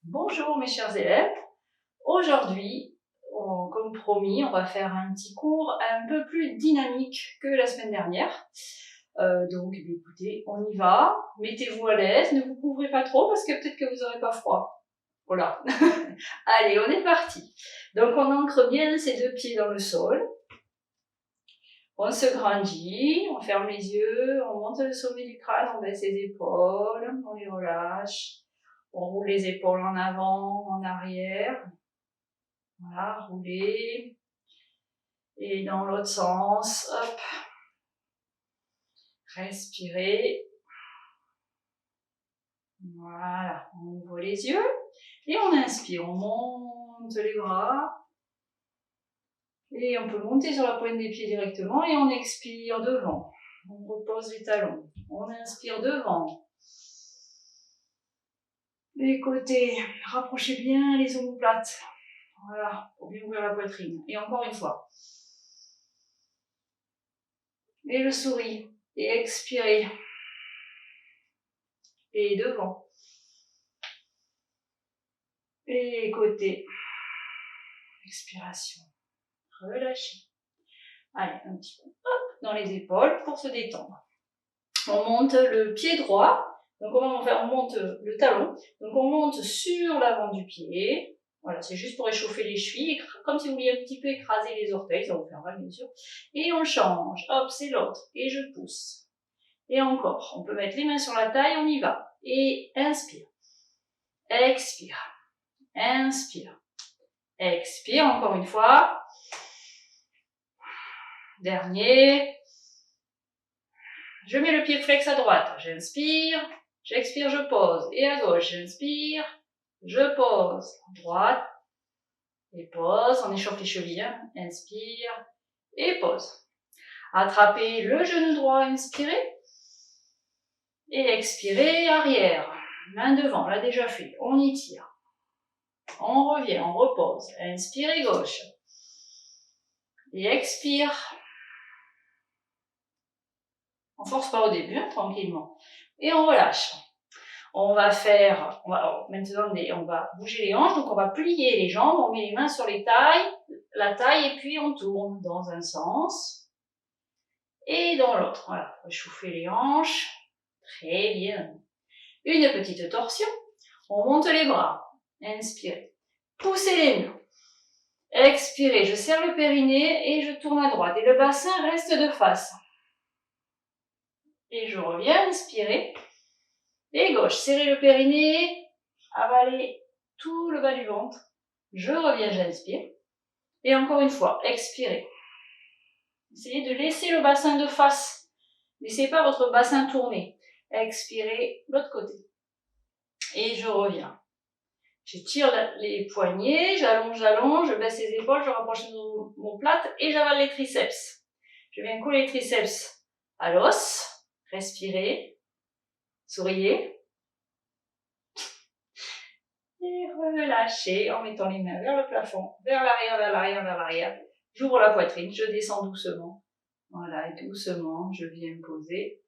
Bonjour mes chers élèves, aujourd'hui, comme promis, on va faire un petit cours un peu plus dynamique que la semaine dernière. Donc écoutez, on y va, mettez-vous à l'aise, ne vous couvrez pas trop parce que peut-être que vous n'aurez pas froid. Voilà, allez on est parti. Donc on ancre bien ses deux pieds dans le sol, on se grandit, on ferme les yeux, on monte le sommet du crâne, on baisse les épaules, on les relâche. On roule les épaules en avant, en arrière. Voilà, rouler. Et dans l'autre sens, hop. Respirez. Voilà, on ouvre les yeux. Et on inspire, on monte les bras. Et on peut monter sur la pointe des pieds directement et on expire devant. On repose les talons. On inspire devant. Les côtés, rapprochez bien les omoplates. Voilà, pour bien ouvrir la poitrine. Et encore une fois. Et le souris. Et expirez. Et devant. Et côté. Expiration. Relâchez. Allez, un petit coup. Hop, dans les épaules pour se détendre. On monte le pied droit. Donc comment on fait? On monte le talon. Donc on monte sur l'avant du pied. Voilà, c'est juste pour échauffer les chevilles, comme si vous vouliez un petit peu écraser les orteils, ça vous fait mal bien sûr. Et on change, hop, c'est l'autre, et je pousse. Et encore, on peut mettre les mains sur la taille, on y va. Et inspire, expire, inspire, expire, encore une fois. Dernier. Je mets le pied flex à droite, j'inspire, j'expire, je pose. Et à gauche, j'inspire, je pose. Droite, et pose, on échauffe les chevilles, hein. Inspire, et pose. Attrapez le genou droit, inspirez. Et expirez, arrière. Main devant, on l'a déjà fait. On y tire. On revient, on repose. Inspirez, gauche. Et expire. On force pas au début, hein, tranquillement. Et on relâche. On va faire, maintenant on va bouger les hanches, donc on va plier les jambes, on met les mains sur les tailles, la taille, et puis on tourne dans un sens et dans l'autre. Voilà, réchauffer les hanches. Très bien. Une petite torsion. On monte les bras. Inspirez. Poussez les mains. Expirez. Je serre le périnée et je tourne à droite. Et le bassin reste de face. Et je reviens. Inspirez. Et gauche. Serrez le périnée. Avalez tout le bas du ventre. Je reviens. J'inspire. Et encore une fois. Expirez. Essayez de laisser le bassin de face. Laissez pas votre bassin tourner. Expirez l'autre côté. Et je reviens. J'étire les poignets, j'allonge, je baisse les épaules, je rapproche mon plate et j'avale les triceps. Je viens coller les triceps à l'os. Respirez. Souriez. Et relâchez en mettant les mains vers le plafond, vers l'arrière, vers l'arrière, vers l'arrière. J'ouvre la poitrine, je descends doucement. Voilà, et doucement, je viens poser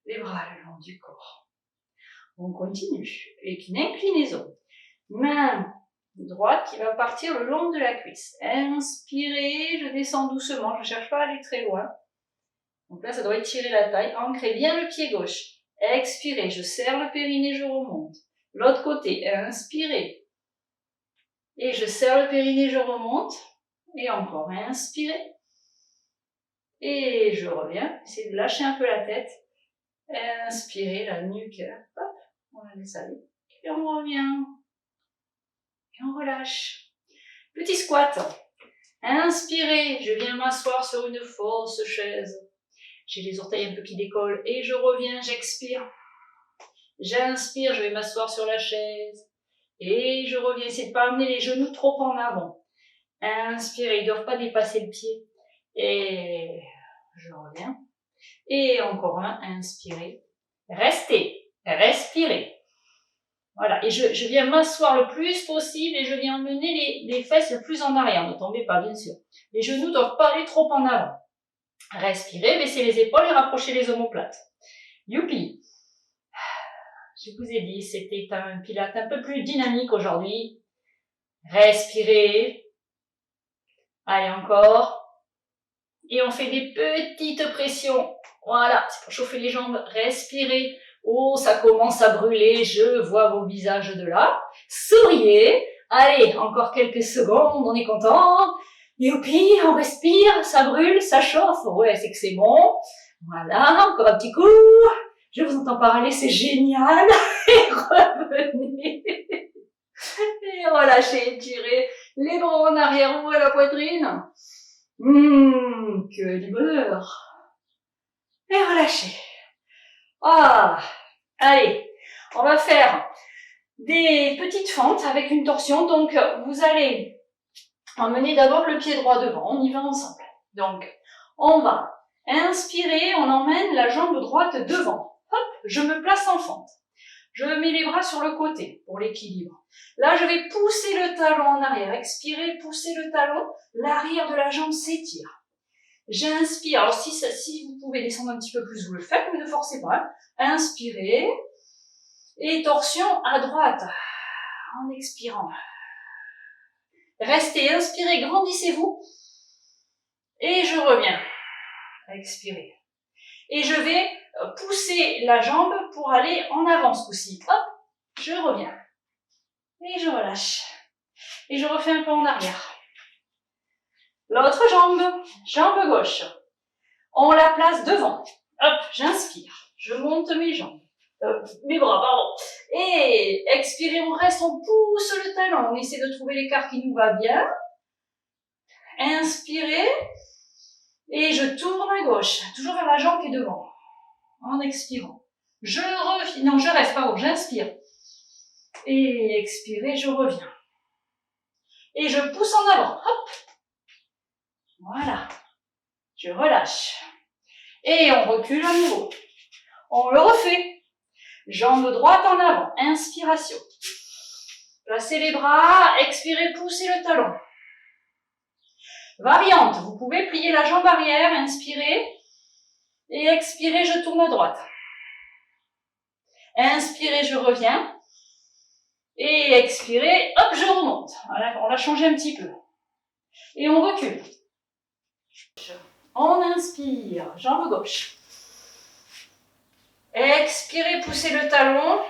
les bras le long du corps. On continue avec une inclinaison. Main droite qui va partir le long de la cuisse. Inspirez, je descends doucement, je ne cherche pas à aller très loin. Donc là, ça doit étirer la taille. Ancrez bien le pied gauche. Expirez, je serre le périnée, je remonte. L'autre côté, inspirez. Et je serre le périnée, je remonte. Et encore, inspirez. Et je reviens. Essayez de lâcher un peu la tête. Inspirez, la nuque. Hop, on la laisse aller. Et on revient. Et on relâche. Petit squat. Inspirez, je viens m'asseoir sur une fausse chaise. J'ai les orteils un peu qui décollent et je reviens, j'expire. J'inspire, je vais m'asseoir sur la chaise. Et je reviens, essayez de ne pas amener les genoux trop en avant. Inspirez, ils ne doivent pas dépasser le pied. Et je reviens. Et encore un, inspirez. Restez, respirez. Voilà, et je viens m'asseoir le plus possible et je viens emmener les fesses le plus en arrière. Ne tombez pas, bien sûr. Les genoux ne doivent pas aller trop en avant. Respirez, baissez les épaules et rapprochez les omoplates. Youpi! Je vous ai dit, c'était un pilate un peu plus dynamique aujourd'hui. Respirez. Allez, encore. Et on fait des petites pressions. Voilà, c'est pour chauffer les jambes. Respirez. Oh, ça commence à brûler. Je vois vos visages de là. Souriez. Allez, encore quelques secondes. On est content. Youpi, on respire. Ça brûle, ça chauffe. Ouais, c'est que c'est bon. Voilà, encore un petit coup. Je vous entends parler, c'est génial. Et revenez. Et relâchez, étirez les bras en arrière, ouvrez la poitrine. Que du bonheur. Et relâchez. Ah, allez, on va faire des petites fentes avec une torsion. Donc, vous allez emmener d'abord le pied droit devant. On y va ensemble. Donc, on va inspirer, on emmène la jambe droite devant. Hop, je me place en fente. Je mets les bras sur le côté pour l'équilibre. Là, je vais pousser le talon en arrière. Expirez, poussez le talon. L'arrière de la jambe s'étire. J'inspire. Alors, si vous pouvez descendre un petit peu plus, vous le faites, mais ne forcez pas. Inspirez. Et torsion à droite. En expirant. Restez, inspirez, grandissez-vous. Et je reviens. Expirez. Et je vais pousser la jambe pour aller en avant ce coup-ci. Hop, je reviens. Et je relâche. Et je refais un peu en arrière. L'autre jambe, jambe gauche. On la place devant. Hop, j'inspire. Je monte mes jambes. Mes bras, pardon. Et expirez, on reste, on pousse le talon. On essaie de trouver l'écart qui nous va bien. Inspirez. Et je tourne à gauche. Toujours vers la jambe qui est devant. En expirant. Je reste, pardon, j'inspire. Et expirez, je reviens. Et je pousse en avant. Hop. Voilà. Je relâche. Et on recule à nouveau. On le refait. Jambe droite en avant. Inspiration. Placez les bras. Expirez, poussez le talon. Variante. Vous pouvez plier la jambe arrière. Inspirez. Et expirez, je tourne à droite. Inspirez, je reviens. Et expirez, hop, je remonte. Voilà, on l'a changé un petit peu. Et on recule. On inspire, jambe gauche. Expirez, poussez le talon.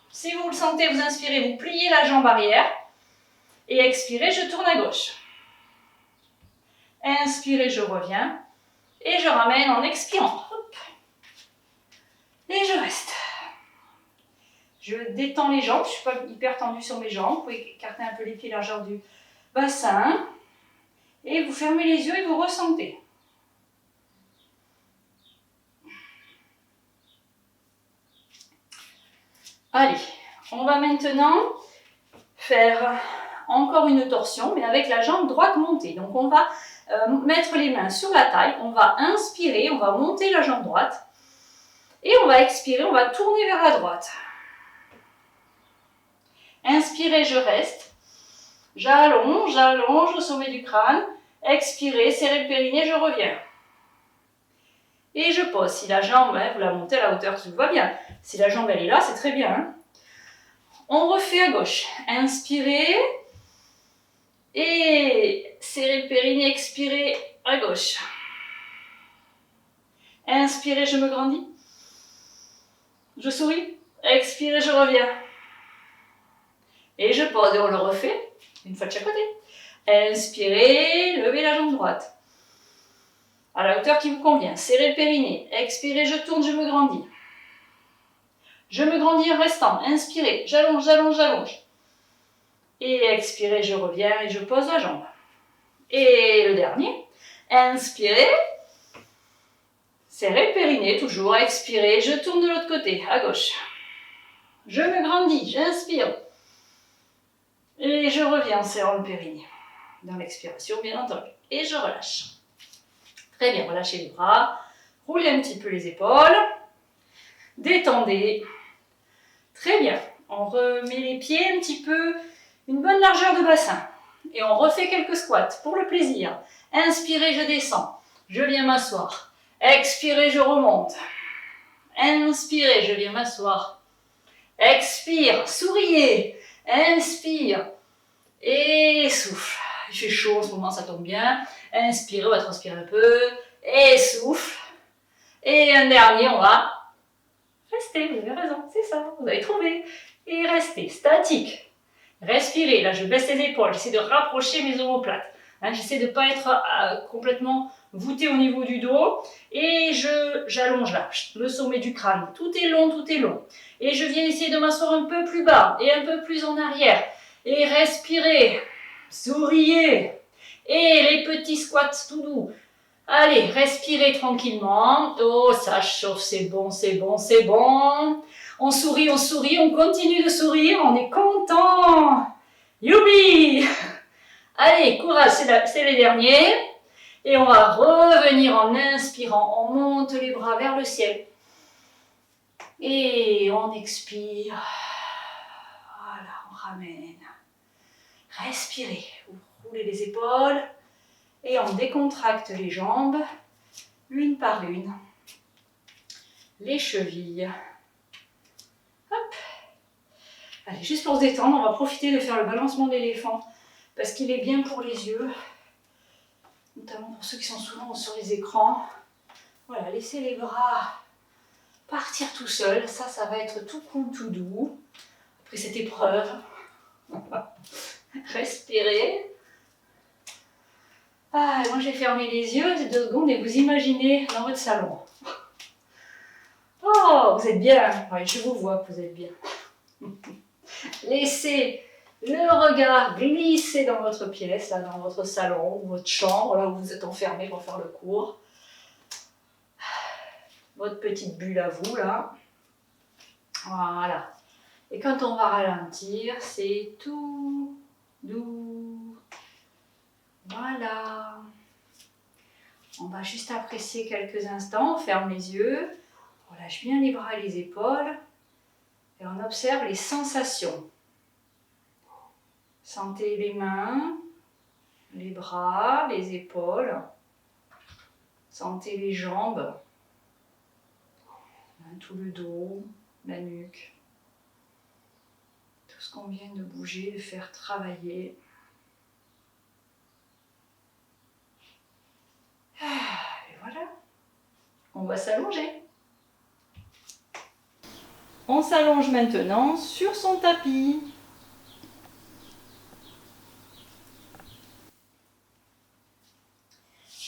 Si vous le sentez, vous inspirez, vous pliez la jambe arrière. Et expirez, je tourne à gauche. Inspirez, je reviens. Et je ramène en expirant. Hop. Et je reste. Je détends les jambes, je ne suis pas hyper tendue sur mes jambes. Vous pouvez écarter un peu les pieds largeur du bassin. Et vous fermez les yeux et vous ressentez. Allez, on va maintenant faire encore une torsion, mais avec la jambe droite montée. Donc on va mettre les mains sur la taille, on va inspirer, on va monter la jambe droite. Et on va expirer, on va tourner vers la droite. Inspirez, je reste. J'allonge, j'allonge au sommet du crâne. Expirez, serrez le périnée, je reviens. Et je pose. Si la jambe, vous la montez à la hauteur qui vous va bien. Si la jambe elle est là, c'est très bien. Hein. On refait à gauche. Inspirez. Et serrez le périnée, expirez à gauche. Inspirez, je me grandis. Je souris. Expirez, je reviens. Et je pose et on le refait. Une fois de chaque côté. Inspirez, levez la jambe droite. À la hauteur qui vous convient. Serrez le périnée. Expirez, je tourne, je me grandis. Je me grandis en restant. Inspirez, j'allonge, j'allonge, j'allonge. Et expirez, je reviens et je pose la jambe. Et le dernier. Inspirez. Serrez le périnée, toujours. Expirez, je tourne de l'autre côté, à gauche. Je me grandis, j'inspire. Et je reviens en serrant le périnée. Dans l'expiration, bien entendu. Et je relâche. Très bien, relâchez les bras. Roulez un petit peu les épaules. Détendez. Très bien. On remet les pieds un petit peu, une bonne largeur de bassin. Et on refait quelques squats pour le plaisir. Inspirez, je descends. Je viens m'asseoir. Expirez, je remonte. Inspirez, je viens m'asseoir. Expire, souriez. Inspire. Et souffle. Il fait chaud en ce moment, ça tombe bien. Inspirez, on va transpirer un peu. Et souffle. Et un dernier, on va rester. Vous avez raison, c'est ça, vous avez trouvé. Et restez statique. Respirez. Là, je baisse les épaules. J'essaie de rapprocher mes omoplates. Hein, j'essaie de ne pas être complètement voûté au niveau du dos. Et j'allonge là, le sommet du crâne. Tout est long, tout est long. Et je viens essayer de m'asseoir un peu plus bas et un peu plus en arrière. Et respirez. Souriez. Et les petits squats tout doux. Allez, respirez tranquillement. Oh, ça chauffe, c'est bon, c'est bon, c'est bon. On sourit, on continue de sourire, on est content. Youpi! Allez, courage, c'est les derniers. Et on va revenir en inspirant. On monte les bras vers le ciel. Et on expire. Voilà, on ramène. Respirez. Vous roulez les épaules. Et on décontracte les jambes, une par une. Les chevilles. Hop. Allez, juste pour se détendre, on va profiter de faire le balancement de l'éléphant parce qu'il est bien pour les yeux, notamment pour ceux qui sont souvent sur les écrans. Voilà, laissez les bras partir tout seuls. Ça va être tout cool, tout doux. Après cette épreuve, respirez. Ah, moi j'ai fermé les yeux 2 secondes et vous imaginez dans votre salon. Oh, vous êtes bien. Oui, je vous vois que vous êtes bien. Laissez le regard glisser dans votre pièce, là, dans votre salon ou votre chambre, là où vous êtes enfermé pour faire le cours. Votre petite bulle à vous, là. Voilà. Et quand on va ralentir, c'est tout doux. Voilà. On va juste apprécier quelques instants, on ferme les yeux, on lâche bien les bras et les épaules et on observe les sensations. Sentez les mains, les bras, les épaules. Sentez les jambes, tout le dos, la nuque. Tout ce qu'on vient de bouger, de faire travailler. Et voilà, on va s'allonger. On s'allonge maintenant sur son tapis.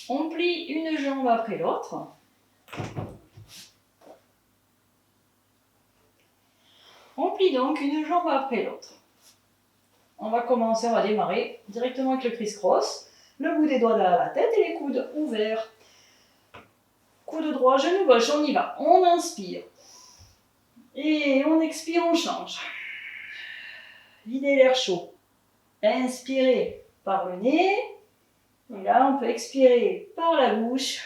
On plie une jambe après l'autre. On plie donc une jambe après l'autre. On va commencer, on va démarrer directement avec le criss-cross. Le bout des doigts derrière la tête et les coudes ouverts. Coude droit, genou gauche, on y va. On inspire. Et on expire, on change. Videz l'air chaud. Inspirez par le nez. Et là, on peut expirer par la bouche.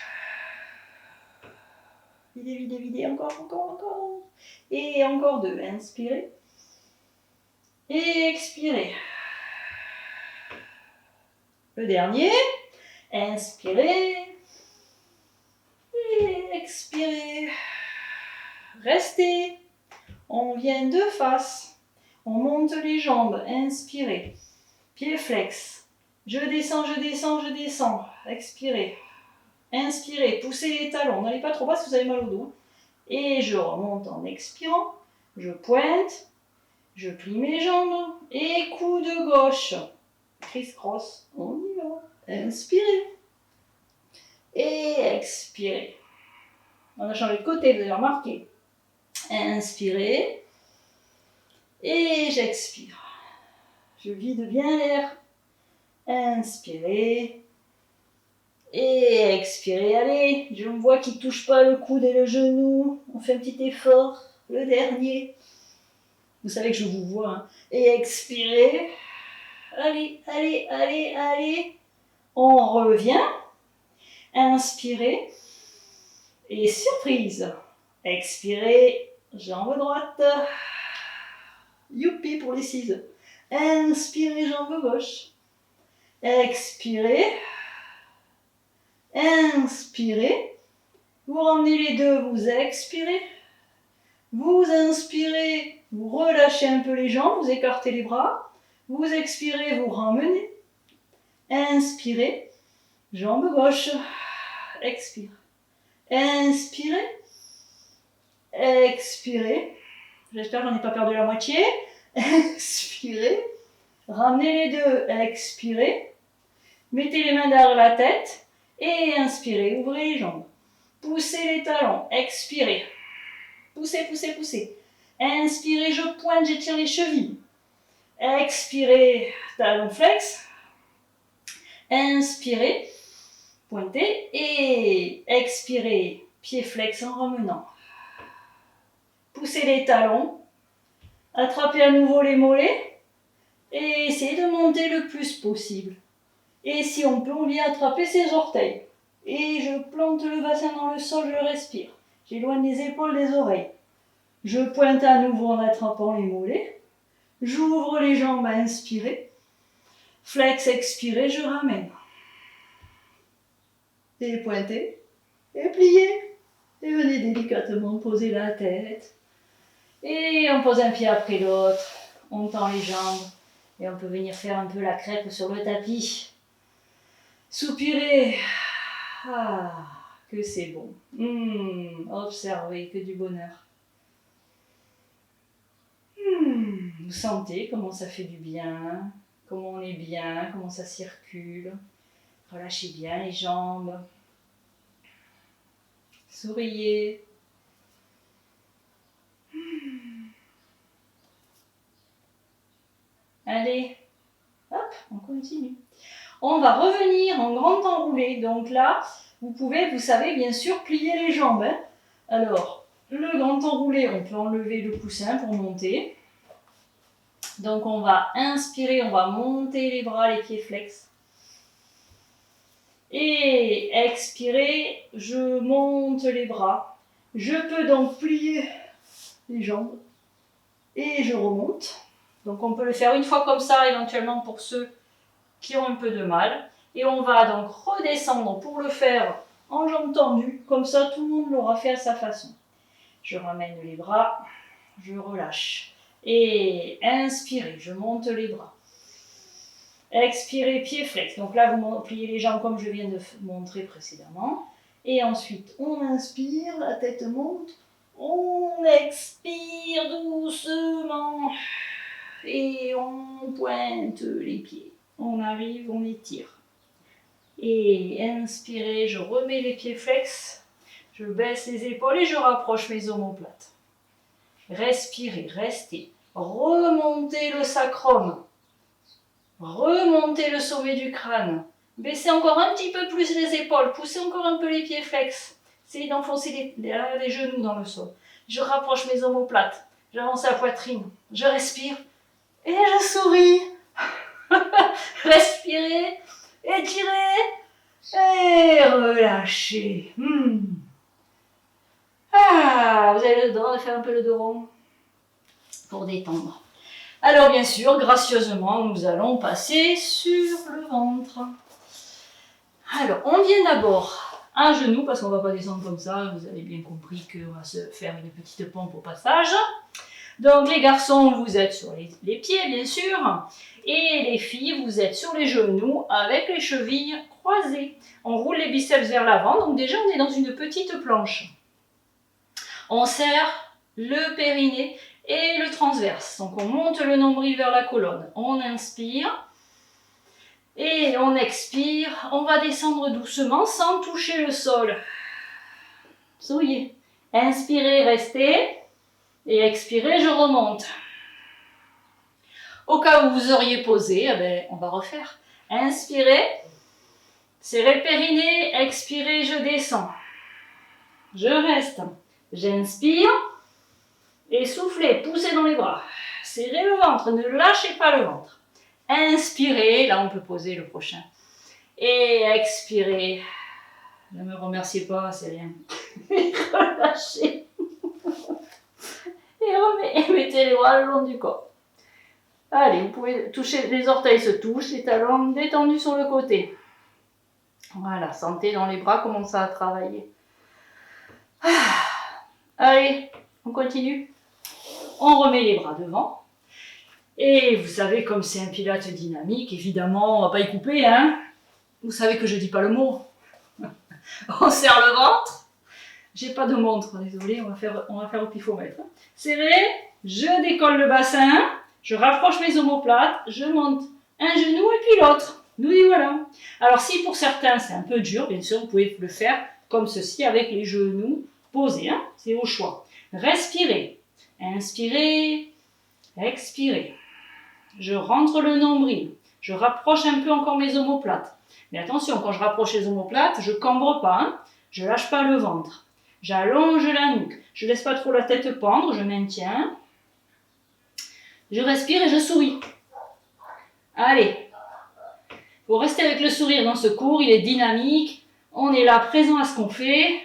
Videz, videz, videz. Encore. Et encore 2. Inspirez. Et expirez. Le dernier. Inspirez. Et expirez. Restez. On vient de face. On monte les jambes. Inspirez. Pied flex. Je descends. Expirez. Inspirez. Poussez les talons. N'allez pas trop bas si vous avez mal au dos. Et je remonte en expirant. Je pointe. Je plie mes jambes. Et coude gauche. Criss-cross. On y va. Inspirez. Et expirez. On a changé de côté, vous avez remarqué. Inspirez. Et j'expire. Je vide bien l'air. Inspirez. Et expirez. Allez, je me vois qui ne touche pas le coude et le genou. On fait un petit effort. Le dernier. Vous savez que je vous vois. Hein. Et expirez. Allez. On revient. Inspirez. Et surprise. Expirez. Jambe droite. Youpi pour les 6. Inspirez, jambe gauche. Expirez. Inspirez. Vous ramenez les deux, vous expirez. Vous inspirez, Vous relâchez un peu les jambes, vous écartez les bras. Vous expirez, vous ramenez. Inspirez. Jambe gauche. Expire. Inspirez. Expirez. J'espère que j'en ai pas perdu la moitié. Expirez. Ramenez les deux. Expirez. Mettez les mains derrière la tête. Et inspirez. Ouvrez les jambes. Poussez les talons. Expirez. Poussez, poussez, poussez. Inspirez, je pointe, j'étire les chevilles. Expirez, talon flex. Inspirez, pointez. Et expirez, pied flex en remenant. Poussez les talons. Attrapez à nouveau les mollets. Et essayez de monter le plus possible. Et si on peut, on vient attraper ses orteils. Et je plante le bassin dans le sol, je respire. J'éloigne les épaules des oreilles. Je pointe à nouveau en attrapant les mollets. J'ouvre les jambes à inspirer. Flex, expirez, je ramène. Et pointez. Et pliez. Et venez délicatement poser la tête. Et on pose un pied après l'autre. On tend les jambes. Et on peut venir faire un peu la crêpe sur le tapis. Soupirez. Ah, que c'est bon. Observez, que du bonheur. Vous sentez comment ça fait du bien, comment on est bien, comment ça circule. Relâchez bien les jambes. Souriez. Allez, hop, on continue. On va revenir en grand enroulé. Donc là, vous savez, bien sûr, plier les jambes. Hein. Alors, le grand enroulé, on peut enlever le coussin pour monter. Donc on va inspirer, on va monter les bras, les pieds flex. Et expirer, je monte les bras. Je peux donc plier les jambes. Et je remonte. Donc on peut le faire une fois comme ça, éventuellement pour ceux qui ont un peu de mal. Et on va donc redescendre pour le faire en jambes tendues. Comme ça, tout le monde l'aura fait à sa façon. Je ramène les bras, je relâche. Et inspirez, je monte les bras. Expirez, pied flex. Donc là, vous pliez les jambes comme je viens de montrer précédemment. Et ensuite, on inspire, la tête monte. On expire doucement. Et on pointe les pieds. On arrive, on étire. Et inspirez, je remets les pieds flex. Je baisse les épaules et je rapproche mes omoplates. Respirez, restez. Remontez le sacrum. Remontez le sommet du crâne. Baissez encore un petit peu plus les épaules. Poussez encore un peu les pieds flex. Essayez d'enfoncer les genoux dans le sol. Je rapproche mes omoplates. J'avance la poitrine. Je respire. Et je souris. Respirez. Étirez. Et relâchez. Ah, vous avez le droit de faire un peu le dos rond pour détendre. Alors bien sûr, gracieusement, nous allons passer sur le ventre. Alors, on vient d'abord à genoux, parce qu'on ne va pas descendre comme ça, vous avez bien compris qu'on va se faire une petite pompe au passage. Donc les garçons, vous êtes sur les pieds, bien sûr, et les filles, vous êtes sur les genoux avec les chevilles croisées. On roule les biceps vers l'avant, donc déjà on est dans une petite planche. On serre le périnée et le transverse. Donc on monte le nombril vers la colonne. On inspire et on expire. On va descendre doucement sans toucher le sol. Souriez. Inspirez, restez. Et expirez, je remonte. Au cas où vous auriez posé, on va refaire. Inspirez. Serrez le périnée. Expirez, je descends. Je reste. J'inspire. Et soufflez, poussez dans les bras. Serrez le ventre, ne lâchez pas le ventre. Inspirez, là on peut poser le prochain. Et expirez. Ne me remerciez pas, c'est rien. Et relâchez. Et mettez les bras le long du corps. Allez, vous pouvez toucher, les orteils se touchent, les talons détendus sur le côté. Voilà, sentez dans les bras comment ça a travaillé. Allez, on continue. On remet les bras devant. Et vous savez, comme c'est un pilates dynamique, évidemment, on ne va pas y couper, hein. Vous savez que je ne dis pas le mot. On serre le ventre. J'ai pas de montre, désolé, on va faire au pifomètre. Serré, je décolle le bassin, je rapproche mes omoplates, je monte un genou et puis l'autre. Nous y voilà. Alors si pour certains c'est un peu dur, bien sûr, vous pouvez le faire comme ceci avec les genoux posés, hein, c'est au choix. Respirez, inspirez, expirez. Je rentre le nombril, je rapproche un peu encore mes omoplates. Mais attention, quand je rapproche les omoplates, je ne cambre pas, hein, je lâche pas le ventre. J'allonge la nuque, je ne laisse pas trop la tête pendre, je maintiens. Je respire et je souris. Allez, il faut rester avec le sourire dans ce cours, il est dynamique, on est là présent à ce qu'on fait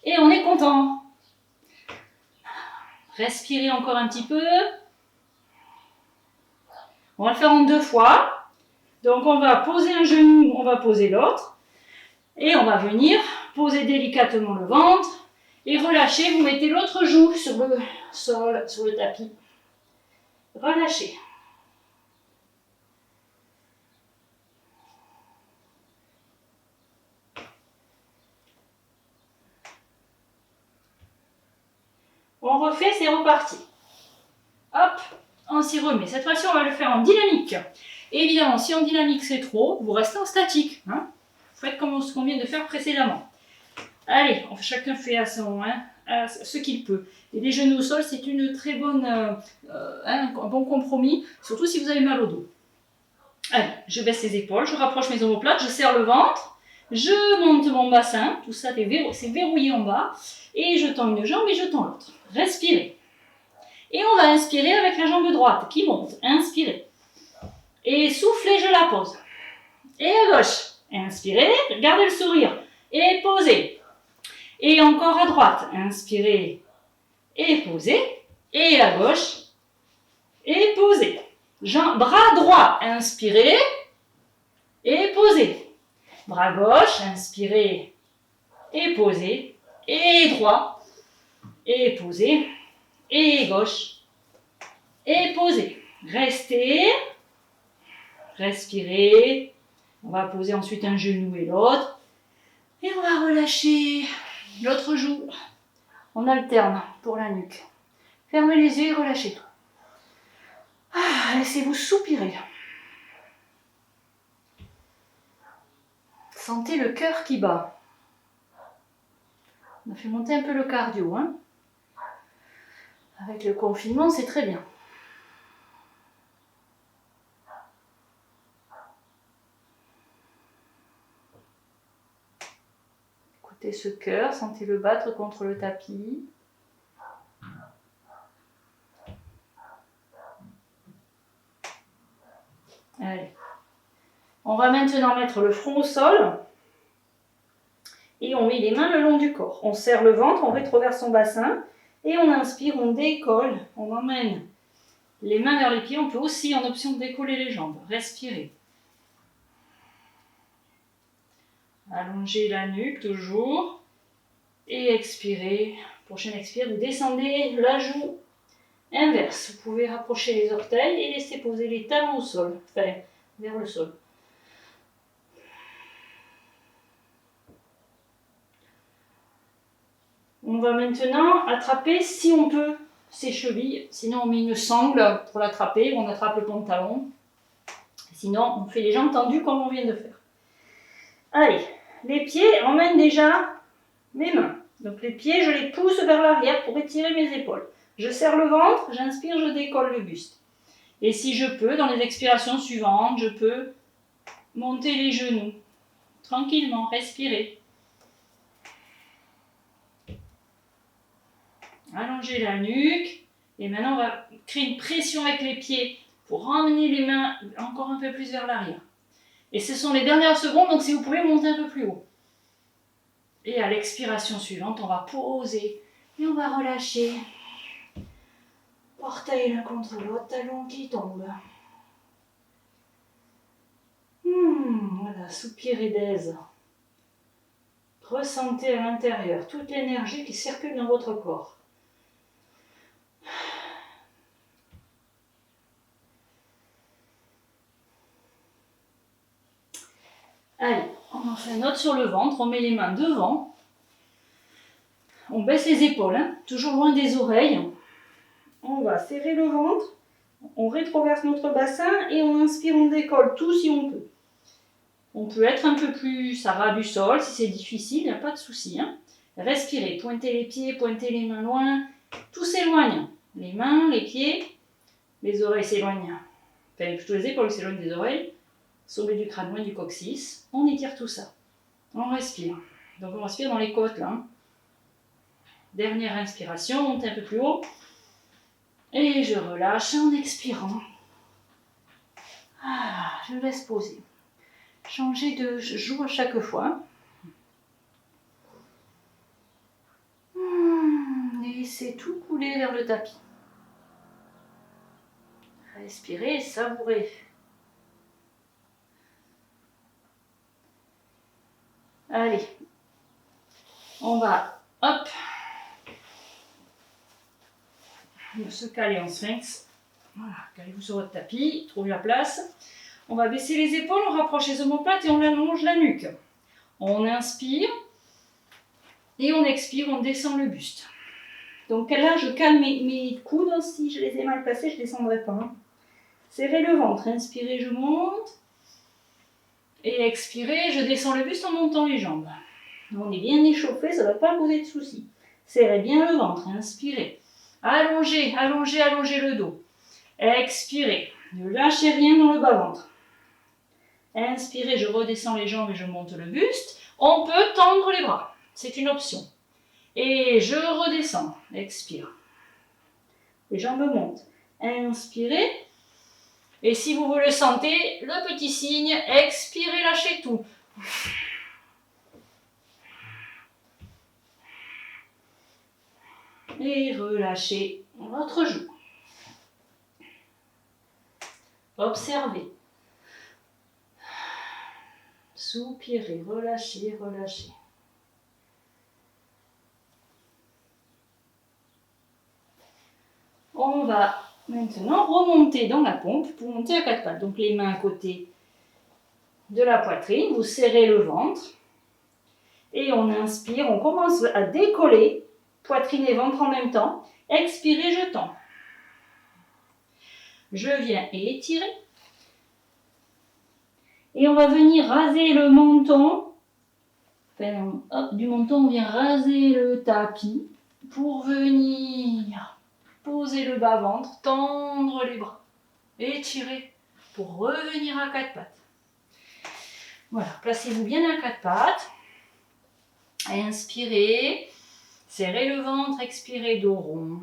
et on est content. Respirez encore un petit peu. On va le faire en 2 fois. Donc on va poser un genou, on va poser l'autre. Et on va venir poser délicatement le ventre et relâcher. Vous mettez l'autre joue sur le sol, sur le tapis. Relâchez. On refait, c'est reparti. Hop, on s'y remet. Cette fois-ci, on va le faire en dynamique. Et évidemment, si en dynamique c'est trop, vous restez en statique. Hein, vous faites comme ce qu'on vient de faire précédemment. Allez, chacun fait à ce qu'il peut. Et les genoux au sol, c'est une très bonne, un bon compromis, surtout si vous avez mal au dos. Allez, je baisse les épaules, je rapproche mes omoplates, je serre le ventre, je monte mon bassin, tout ça c'est verrouillé en bas, et je tends une jambe et je tends l'autre. Respirez. Et on va inspirer avec la jambe droite qui monte. Inspirez. Et soufflez, je la pose. Et à gauche. Inspirez, gardez le sourire. Et posez. Et encore à droite. Inspirez. Et posez. Et à gauche. Et posez. Bras droit. Inspirez. Et posez. Bras gauche. Inspirez. Et posez. Et droit. Et posez. Et gauche. Et posez. Restez. Respirez. On va poser ensuite un genou et l'autre. Et on va relâcher l'autre joue. On alterne pour la nuque. Fermez les yeux et relâchez tout. Laissez-vous soupirer. Sentez le cœur qui bat. On a fait monter un peu le cardio. Hein. Avec le confinement, c'est très bien. Écoutez ce cœur, sentez-le battre contre le tapis. Allez. On va maintenant mettre le front au sol. Et on met les mains le long du corps. On serre le ventre, on rétroverse son bassin. Et on inspire, on décolle, on emmène les mains vers les pieds. On peut aussi, en option, décoller les jambes. Respirez. Allongez la nuque, toujours. Et expirez. Prochaine expire, vous descendez la joue inverse. Vous pouvez rapprocher les orteils et laisser poser les talons au sol. Enfin, vers le sol. On va maintenant attraper, si on peut, ses chevilles. Sinon, on met une sangle pour l'attraper. On attrape le pantalon. Sinon, on fait les jambes tendues comme on vient de faire. Allez, les pieds emmènent déjà mes mains. Donc les pieds, je les pousse vers l'arrière pour étirer mes épaules. Je serre le ventre, j'inspire, je décolle le buste. Et si je peux, dans les expirations suivantes, je peux monter les genoux. Tranquillement, respirez. Allongez la nuque. Et maintenant, on va créer une pression avec les pieds pour ramener les mains encore un peu plus vers l'arrière. Et ce sont les dernières secondes, donc si vous pouvez monter un peu plus haut. Et à l'expiration suivante, on va poser et on va relâcher. Orteil l'un contre l'autre, talon qui tombe. Voilà, soupirez d'aise. Ressentez à l'intérieur toute l'énergie qui circule dans votre corps. Allez, on en fait un autre sur le ventre, on met les mains devant. On baisse les épaules, hein, toujours loin des oreilles. On va serrer le ventre, on rétroverse notre bassin et on inspire, on décolle tout si on peut. On peut être un peu plus à ras du sol si c'est difficile, il n'y a pas de souci. Hein. Respirez, pointez les pieds, pointez les mains loin, tout s'éloigne. Les mains, les pieds, les oreilles s'éloignent. Enfin, plutôt les épaules s'éloignent des oreilles, sommet du crâne loin du coccyx. On étire tout ça. On respire. Donc on respire dans les côtes là. Hein. Dernière inspiration, monte un peu plus haut. Et je relâche en expirant. Ah, je laisse poser. Changer de joue à chaque fois. Laissez tout couler vers le tapis. Respirez et savourez. Allez, on va, hop, se caler en sphinx. Voilà, calez-vous sur votre tapis, trouvez la place. On va baisser les épaules, on rapproche les omoplates et on allonge la nuque. On inspire et on expire, on descend le buste. Donc là, je calme mes coudes. Si je les ai mal placés, je ne descendrai pas. Hein. Serrez le ventre, inspirez, je monte. Et expirez, je descends le buste en montant les jambes. On est bien échauffé, ça ne va pas poser de soucis. Serrez bien le ventre, inspirez. Allongez, allongez, allongez le dos. Expirez, ne lâchez rien dans le bas-ventre. Inspirez, je redescends les jambes et je monte le buste. On peut tendre les bras, c'est une option. Et je redescends, expire. Les jambes montent. Inspirez. Et si vous le sentez, le petit signe, expirez, lâchez tout. Et relâchez votre joue. Observez. Soupirez, relâchez, relâchez. On va maintenant remonter dans la pompe pour monter à quatre pattes. Donc les mains à côté de la poitrine, vous serrez le ventre. Et on inspire, on commence à décoller, poitrine et ventre en même temps. Expirez, je tends. Je viens étirer. Et on va venir raser le menton. Enfin, hop, du menton, on vient raser le tapis pour venir poser le bas-ventre, tendre les bras, étirer pour revenir à quatre pattes. Voilà, placez-vous bien à quatre pattes. Inspirez, serrez le ventre, expirez, dos rond.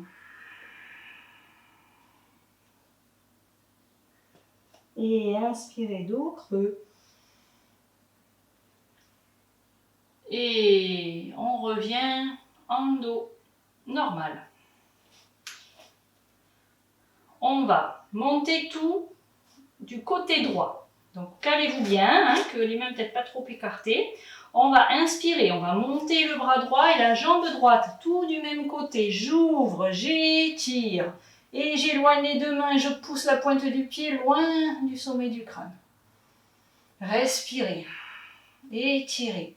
Et inspirez, dos creux. Et on revient en dos normal. On va monter tout du côté droit. Donc calez-vous bien, hein, que les mains peut-être pas trop écartées. On va inspirer, on va monter le bras droit et la jambe droite, tout du même côté. J'ouvre, j'étire et j'éloigne les deux mains. Je pousse la pointe du pied loin du sommet du crâne. Respirez, étirez.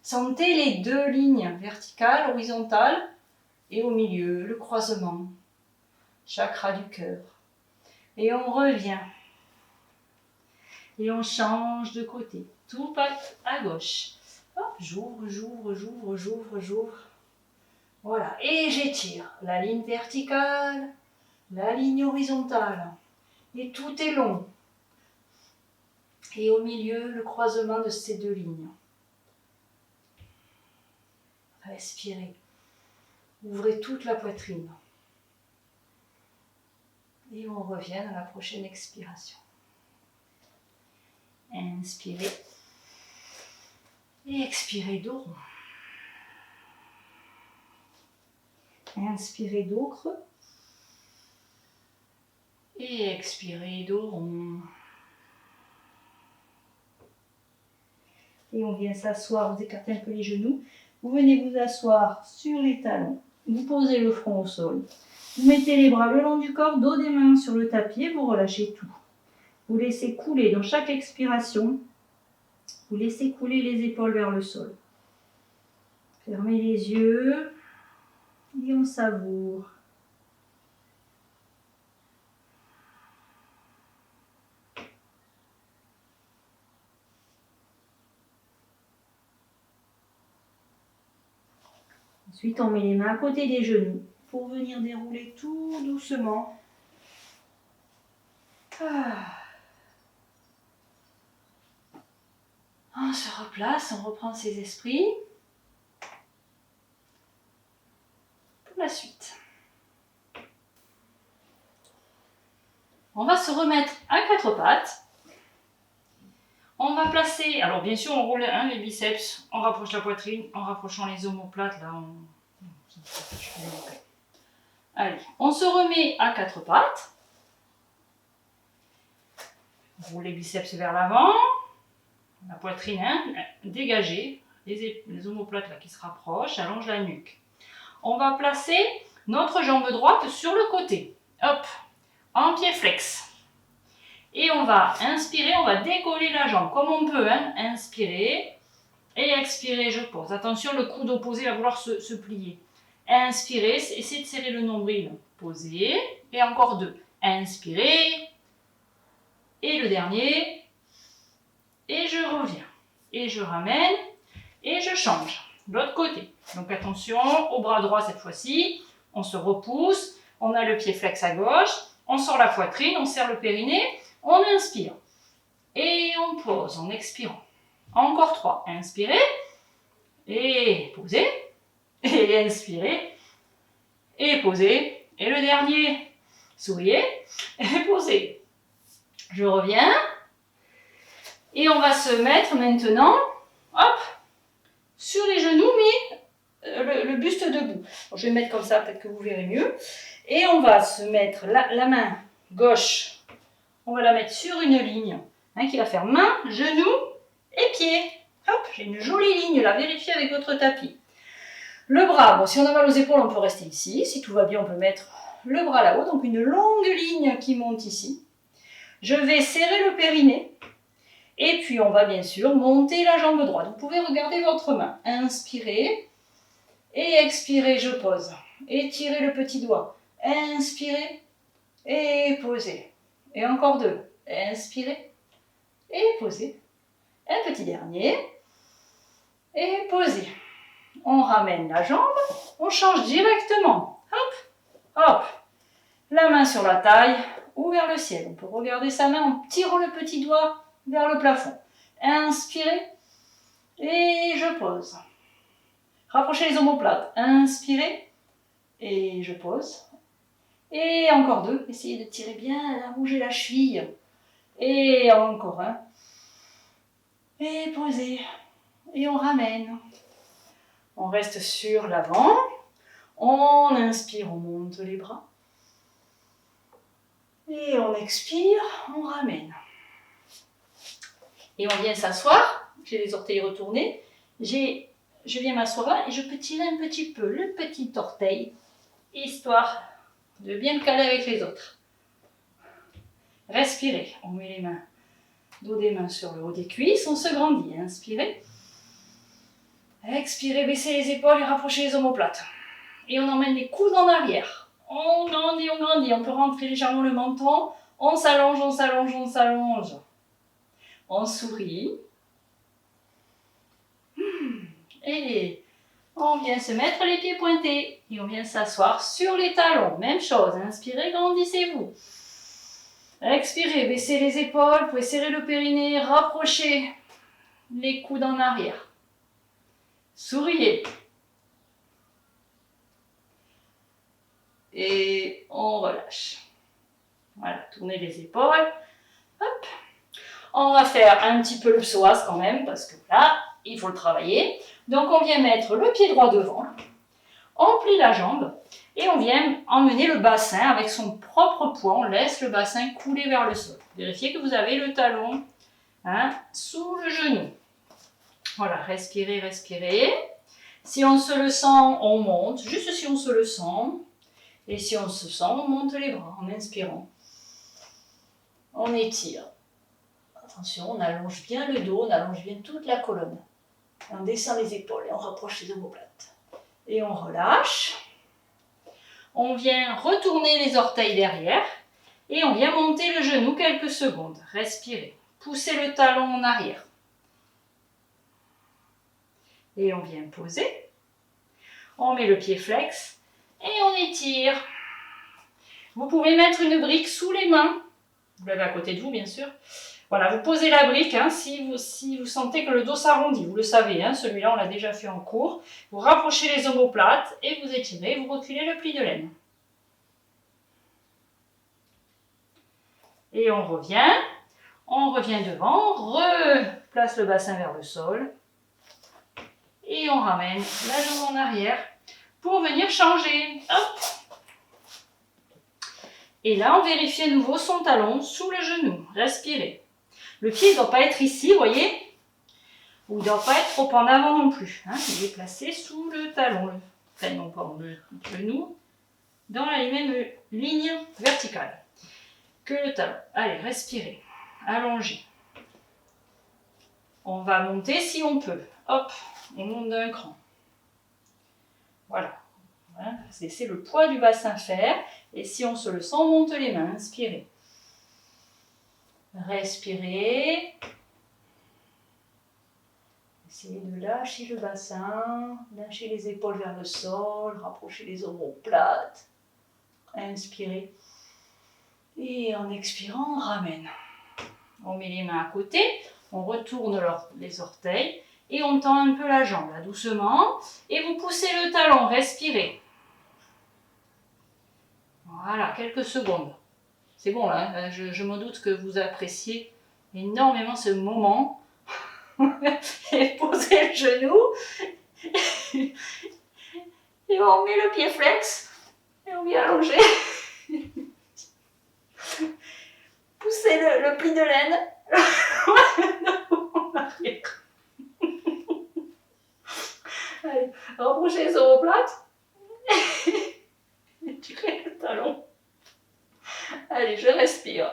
Sentez les deux lignes verticales, horizontales et au milieu, le croisement. Chakra du cœur. Et on revient. Et on change de côté. Tout passe à gauche. Hop, j'ouvre, j'ouvre, j'ouvre, j'ouvre, j'ouvre. Voilà. Et j'étire. La ligne verticale, la ligne horizontale. Et tout est long. Et au milieu, le croisement de ces deux lignes. Respirez. Ouvrez toute la poitrine. Et on revient à la prochaine expiration. Inspirez. Et expirez, dos rond. Inspirez, dos creux. Et expirez, dos rond. Et on vient s'asseoir, vous écartez un peu les genoux. Vous venez vous asseoir sur les talons. Vous posez le front au sol. Vous mettez les bras le long du corps, dos des mains sur le tapis et vous relâchez tout. Vous laissez couler dans chaque expiration Vous laissez couler les épaules vers le sol. Fermez les yeux et on savoure. Ensuite, on met les mains à côté des genoux pour venir dérouler tout doucement. On se replace, on reprend ses esprits. Pour la suite. On va se remettre à quatre pattes. On va placer, alors bien sûr on roule les biceps, on rapproche la poitrine, en rapprochant les omoplates, là Allez, on se remet à quatre pattes. On roule les biceps vers l'avant, la poitrine dégagée, les omoplates là, qui se rapprochent, allonge la nuque. On va placer notre jambe droite sur le côté, hop, en pied flex. Et on va inspirer, on va décoller la jambe comme on peut. Inspirer et expirer, je pose. Attention, le coude opposé va vouloir se plier. Inspirer, essayez de serrer le nombril. Posez. Et encore deux. Inspirez. Et le dernier. Et je reviens. Et je ramène. Et je change. L'autre côté. Donc attention, au bras droit cette fois-ci. On se repousse. On a le pied flex à gauche. On sort la poitrine. On serre le périnée. On inspire et on pose en expirant. Encore trois. Inspirez et posez. Et inspirez et posez. Et le dernier, souriez et posez. Je reviens et on va se mettre maintenant, hop, sur les genoux, mais le buste debout. Alors, je vais mettre comme ça, peut-être que vous verrez mieux. Et on va se mettre la main gauche. On va la mettre sur une ligne qui va faire main, genou et pied. Hop, j'ai une jolie ligne là, vérifiez avec votre tapis. Le bras, bon, si on a mal aux épaules, on peut rester ici. Si tout va bien, on peut mettre le bras là-haut. Donc une longue ligne qui monte ici. Je vais serrer le périnée. Et puis on va bien sûr monter la jambe droite. Vous pouvez regarder votre main. Inspirez et expirez, je pose. Étirez le petit doigt. Inspirez et posez. Et encore deux. Inspirez et posez. Un petit dernier. Et posez. On ramène la jambe. On change directement. Hop, hop. La main sur la taille ou vers le ciel. On peut regarder sa main en tirant le petit doigt vers le plafond. Inspirez et je pose. Rapprochez les omoplates. Inspirez et je pose. Et encore deux. Essayez de tirer bien, allonger la cheville. Et encore un. Et posez. Et on ramène. On reste sur l'avant. On inspire, on monte les bras. Et on expire, on ramène. Et on vient s'asseoir. J'ai les orteils retournés. Je viens m'asseoir là et je peux tirer un petit peu le petit orteil, histoire de bien le caler avec les autres. Respirez. On met les mains, dos des mains sur le haut des cuisses. On se grandit. Inspirez. Expirez, baissez les épaules et rapprochez les omoplates. Et on emmène les coudes en arrière. On grandit, on grandit. On peut rentrer légèrement le menton. On s'allonge, on s'allonge, on s'allonge. On sourit. Et on vient se mettre les pieds pointés. Et on vient s'asseoir sur les talons. Même chose. Inspirez, grandissez-vous. Expirez, baissez les épaules. Vous pouvez serrer le périnée. Rapprochez les coudes en arrière. Souriez. Et on relâche. Voilà, tournez les épaules. Hop. On va faire un petit peu le psoas quand même, parce que là, il faut le travailler. Donc on vient mettre le pied droit devant. On plie la jambe. Et on vient emmener le bassin avec son propre poids. On laisse le bassin couler vers le sol. Vérifiez que vous avez le talon sous le genou. Voilà, respirez, respirez. Si on se le sent, on monte. Juste si on se le sent. Et si on se sent, on monte les bras en inspirant. On étire. Attention, on allonge bien le dos, on allonge bien toute la colonne. On descend les épaules et on rapproche les omoplates. Et on relâche. On vient retourner les orteils derrière et on vient monter le genou quelques secondes. Respirez. Poussez le talon en arrière. Et on vient poser. On met le pied flex et on étire. Vous pouvez mettre une brique sous les mains. Vous l'avez à côté de vous, bien sûr. Voilà, vous posez la brique si vous sentez que le dos s'arrondit. Vous le savez, celui-là, on l'a déjà fait en cours. Vous rapprochez les omoplates et vous étirez, vous reculez le pli de laine. Et on revient devant, replace le bassin vers le sol. Et on ramène la jambe en arrière pour venir changer. Hop. Et là, on vérifie à nouveau son talon sous le genou. Respirez. Le pied ne doit pas être ici, vous voyez, ou il ne doit pas être trop en avant non plus. Il est placé sous le talon, non pas le genou, dans la même ligne verticale que le talon. Allez, respirez. Allongez. On va monter si on peut. Hop, on monte d'un cran. Voilà. C'est le poids du bassin faire. Et si on se le sent, on monte les mains. Inspirez. Respirez. Essayez de lâcher le bassin, lâcher les épaules vers le sol, rapprocher les omoplates. Inspirez. Et en expirant, on ramène. On met les mains à côté, on retourne les orteils et on tend un peu la jambe, là, doucement. Et vous poussez le talon, respirez. Voilà, quelques secondes. C'est bon là, je me doute que vous appréciez énormément ce moment. Et posez le genou. Et on met le pied flex. Et on vient allonger. Poussez le pli de laine. En arrière. Allez, rapprochez les omoplates. Et tirez le talon. Allez, je respire.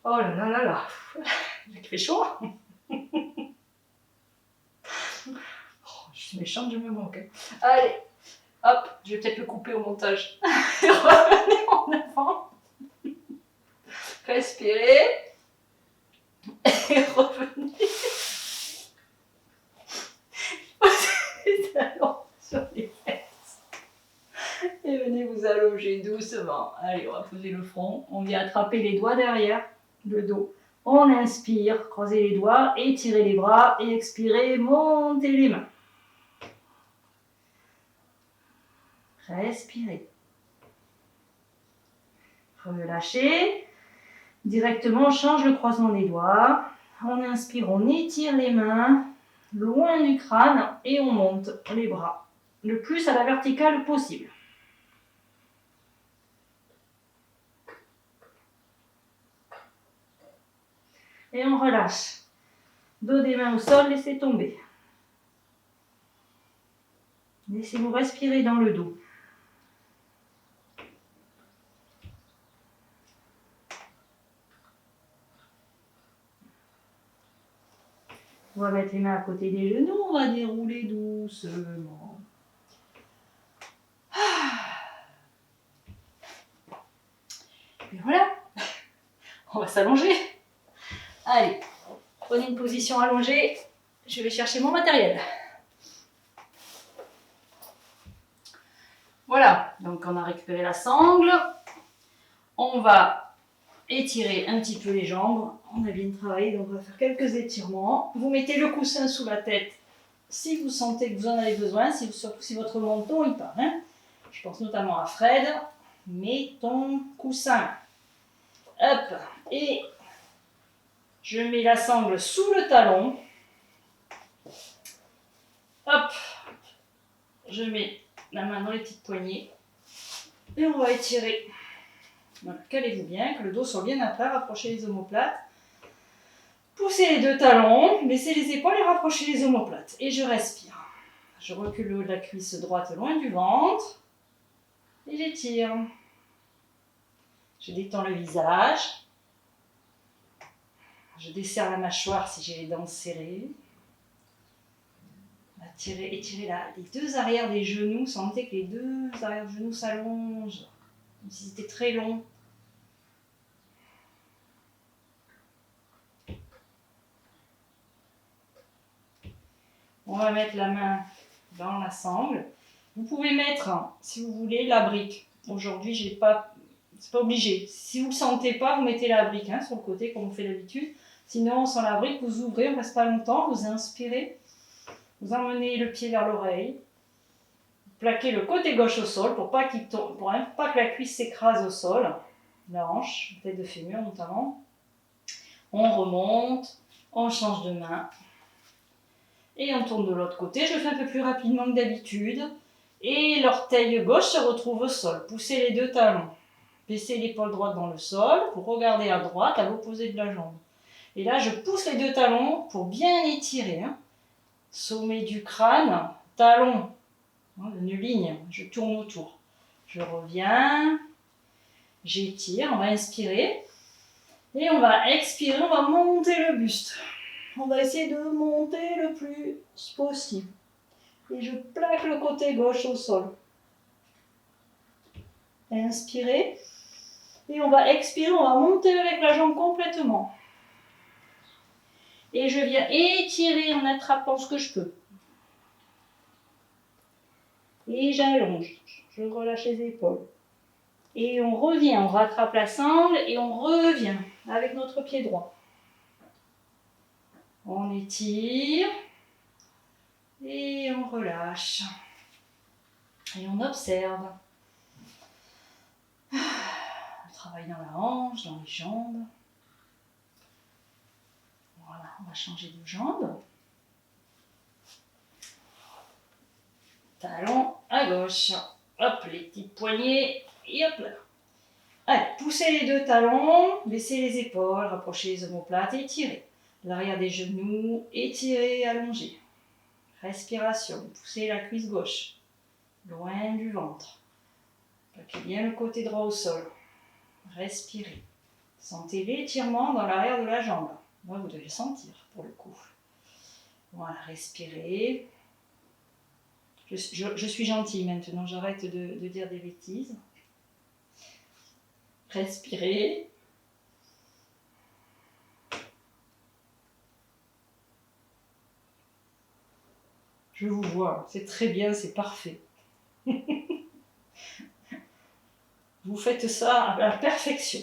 Oh là là là là. Il fait chaud. Je suis méchante, je me manque. Allez, hop, je vais peut-être le couper au montage. Revenez en avant. Respirez. Et revenez. Posez les talons sur les fesses. Et venez vous allonger doucement. Allez, on va poser le front. On vient attraper les doigts derrière le dos. On inspire, croisez les doigts, étirez les bras et expirez, montez les mains. Respirez. Relâchez. Directement, on change le croisement des doigts. On inspire, on étire les mains loin du crâne et on monte les bras le plus à la verticale possible. Et on relâche. Dos des mains au sol, laissez tomber. Laissez-vous respirer dans le dos. On va mettre les mains à côté des genoux, on va dérouler doucement. Et voilà, on va s'allonger. Allez, prenez une position allongée, je vais chercher mon matériel. Voilà, donc on a récupéré la sangle. On va étirer un petit peu les jambes. On a bien travaillé, donc on va faire quelques étirements. Vous mettez le coussin sous la tête si vous sentez que vous en avez besoin, surtout si votre menton y part. Je pense notamment à Fred. Mets ton coussin. Hop, et je mets la sangle sous le talon. Hop, je mets la main dans les petites poignées et on va étirer. Voilà, calez-vous bien, que le dos soit bien à plat, rapprochez les omoplates. Poussez les deux talons, baissez les épaules et rapprochez les omoplates. Et je respire. Je recule le haut de la cuisse droite loin du ventre et j'étire. Je détends le visage. Je desserre la mâchoire si j'ai les dents serrées. On va étirer les deux arrières des genoux. Sentez que les deux arrières de genoux s'allongent, comme si c'était très long. On va mettre la main dans la sangle. Vous pouvez mettre, si vous voulez, la brique. Aujourd'hui, c'est pas obligé. Si vous ne le sentez pas, vous mettez la brique sur le côté comme on fait d'habitude. Sinon, sans la brique, vous ouvrez, on ne reste pas longtemps, vous inspirez, vous emmenez le pied vers l'oreille, vous plaquez le côté gauche au sol pour pas qu'il tombe, pour pas que la cuisse s'écrase au sol, la hanche, la tête de fémur notamment. On remonte, on change de main et on tourne de l'autre côté. Je fais un peu plus rapidement que d'habitude et l'orteil gauche se retrouve au sol. Poussez les deux talons, baissez l'épaule droite dans le sol pour regarder à droite à l'opposé de la jambe. Et là, je pousse les deux talons pour bien étirer. Sommet du crâne, talon, une ligne, je tourne autour. Je reviens, j'étire, on va inspirer. Et on va expirer, on va monter le buste. On va essayer de monter le plus possible. Et je plaque le côté gauche au sol. Inspirez. Et on va expirer, on va monter avec la jambe complètement. Et je viens étirer en attrapant ce que je peux. Et j'allonge, je relâche les épaules. Et on revient, on rattrape la sangle et on revient avec notre pied droit. On étire et on relâche. Et on observe. On travaille dans la hanche, dans les jambes. Voilà, on va changer de jambe. Talon à gauche. Hop, les petits poignets. Et hop là. Allez, poussez les deux talons, baissez les épaules, rapprochez les omoplates et étirez. L'arrière des genoux, étirez, allongez. Respiration, poussez la cuisse gauche, loin du ventre. Plaquez bien le côté droit au sol. Respirez. Sentez l'étirement dans l'arrière de la jambe. Moi, vous devez le sentir pour le coup. Voilà, respirez. Je suis gentille maintenant, j'arrête de dire des bêtises. Respirez. Je vous vois, c'est très bien, c'est parfait. Vous faites ça à la perfection.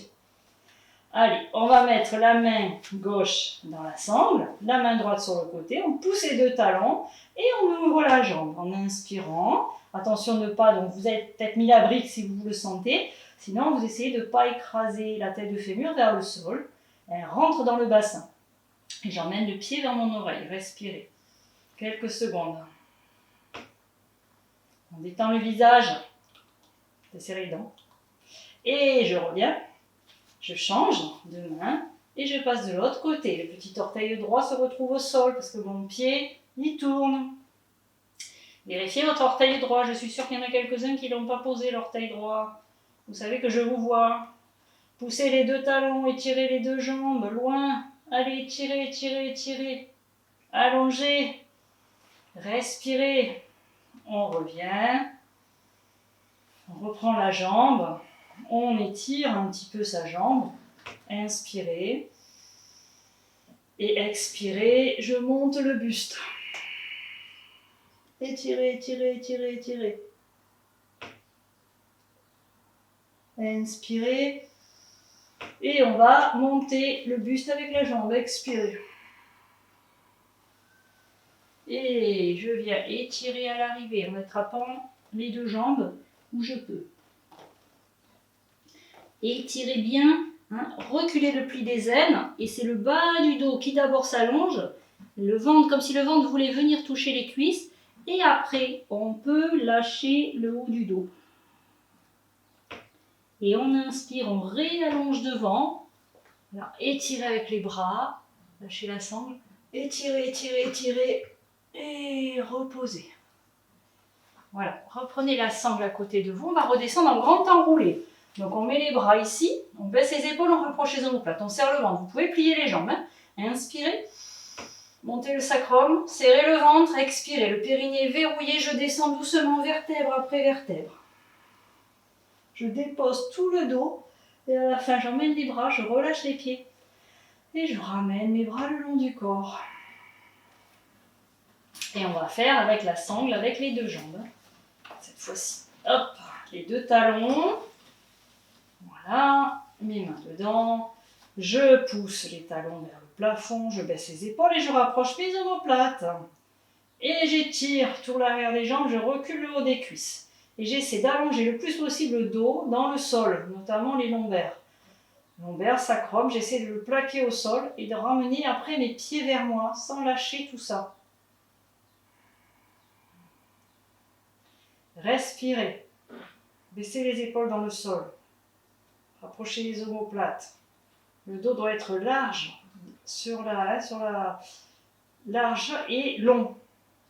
Allez, on va mettre la main gauche dans la sangle, la main droite sur le côté, on pousse les deux talons et on ouvre la jambe en inspirant. Attention de ne pas, donc vous avez peut-être mis la brique si vous le sentez, sinon vous essayez de ne pas écraser la tête de fémur vers le sol. Elle rentre dans le bassin. Et j'emmène le pied vers mon oreille, respirez. Quelques secondes. On détend le visage, desserrez les dents. Et je reviens. Je change de main et je passe de l'autre côté. Le petit orteil droit se retrouve au sol parce que mon pied, il tourne. Vérifiez votre orteil droit. Je suis sûre qu'il y en a quelques-uns qui n'ont pas posé l'orteil droit. Vous savez que je vous vois. Poussez les deux talons, étirez les deux jambes, loin. Allez, étirez, étirez, étirez. Allongez. Respirez. On revient. On reprend la jambe. On étire un petit peu sa jambe. Inspirez. Et expirez. Je monte le buste. Étirez, étirez, étirez, étirez. Inspirez. Et on va monter le buste avec la jambe. Expirez. Et je viens étirer à l'arrivée en attrapant les deux jambes où je peux. Étirez bien, reculez le pli des aines et c'est le bas du dos qui d'abord s'allonge, le ventre comme si le ventre voulait venir toucher les cuisses et après on peut lâcher le haut du dos. Et on inspire, on réallonge devant, alors étirez avec les bras, lâchez la sangle, étirez, étirez, étirez et reposez. Voilà, reprenez la sangle à côté de vous, on va redescendre en grand enroulé. Donc on met les bras ici, on baisse les épaules, on rapproche les omoplates, on serre le ventre. Vous pouvez plier les jambes, Inspirez. Montez le sacrum, serrez le ventre, expirez. Le périnée verrouillé, je descends doucement vertèbre après vertèbre. Je dépose tout le dos et à la fin, j'emmène les bras, je relâche les pieds et je ramène mes bras le long du corps. Et on va faire avec la sangle, avec les deux jambes. Cette fois-ci, hop, les deux talons. Voilà, mes mains dedans. Je pousse les talons vers le plafond, je baisse les épaules et je rapproche mes omoplates. Et j'étire tout l'arrière des jambes, je recule le haut des cuisses. Et j'essaie d'allonger le plus possible le dos dans le sol, notamment les lombaires. Lombaire, sacrum, j'essaie de le plaquer au sol et de ramener après mes pieds vers moi, sans lâcher tout ça. Respirez. Baissez les épaules dans le sol. Rapprochez les omoplates. Le dos doit être large large et long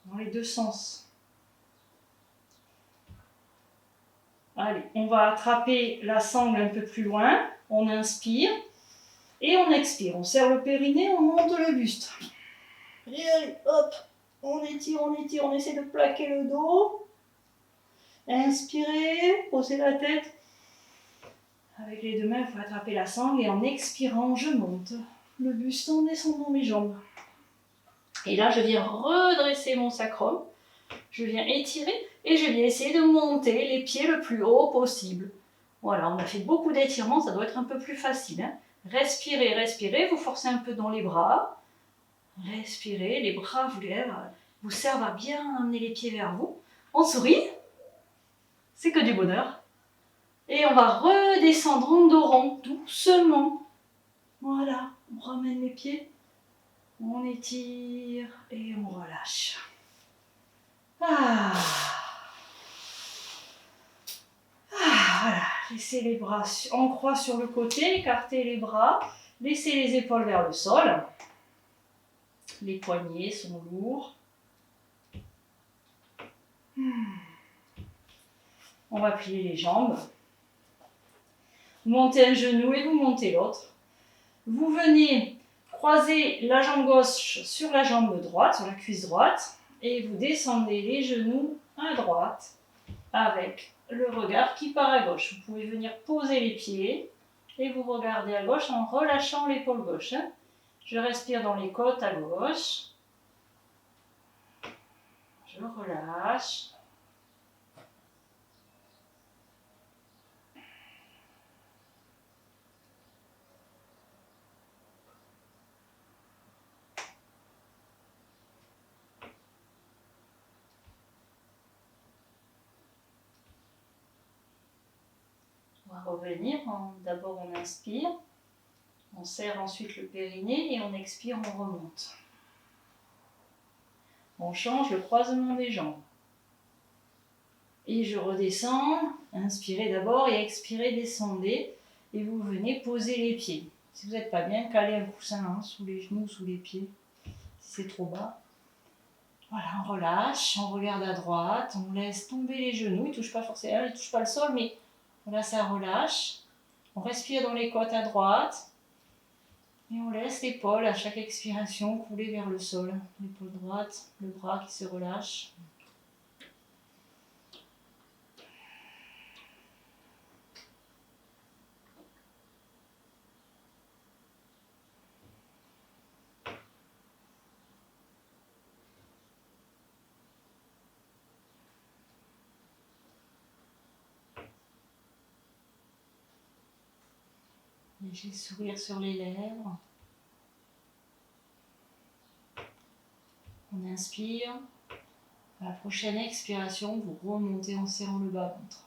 dans les deux sens. Allez, on va attraper la sangle un peu plus loin. On inspire et on expire. On serre le périnée, on monte le buste. Et allez, hop, on étire, on essaie de plaquer le dos. Inspirez, posez la tête. Avec les deux mains, il faut attraper la sangle et en expirant, je monte le buste en descendant mes jambes. Et là, je viens redresser mon sacrum, je viens étirer et je viens essayer de monter les pieds le plus haut possible. Voilà, on a fait beaucoup d'étirements, ça doit être un peu plus facile. Hein. Respirez, respirez, vous forcez un peu dans les bras. Respirez, les bras vous servent à bien amener les pieds vers vous. On sourit, c'est que du bonheur. Et on va redescendre en dos rond, doucement. Voilà, on ramène les pieds, on étire et on relâche. Voilà, laissez les bras en croix sur le côté, écartez les bras, laissez les épaules vers le sol. Les poignets sont lourds. On va plier les jambes. Vous montez un genou et vous montez l'autre. Vous venez croiser la jambe gauche sur la jambe droite, sur la cuisse droite, et vous descendez les genoux à droite avec le regard qui part à gauche. Vous pouvez venir poser les pieds et vous regardez à gauche en relâchant l'épaule gauche. Je respire dans les côtes à gauche. Je relâche. On va revenir. D'abord, on inspire. On serre ensuite le périnée et on expire, on remonte. On change le croisement des jambes. Et je redescends. Inspirez d'abord et expirez, descendez. Et vous venez poser les pieds. Si vous n'êtes pas bien, calez un coussin sous les genoux, sous les pieds. Si c'est trop bas. Voilà, on relâche, on regarde à droite, on laisse tomber les genoux. Ils ne touchent pas forcément, ils ne touchent pas le sol, mais voilà, ça relâche. On respire dans les côtes à droite. Et on laisse l'épaule à chaque expiration couler vers le sol. L'épaule droite, le bras qui se relâche. Léger sourire sur les lèvres. On inspire. À la prochaine expiration, vous remontez en serrant le bas-ventre.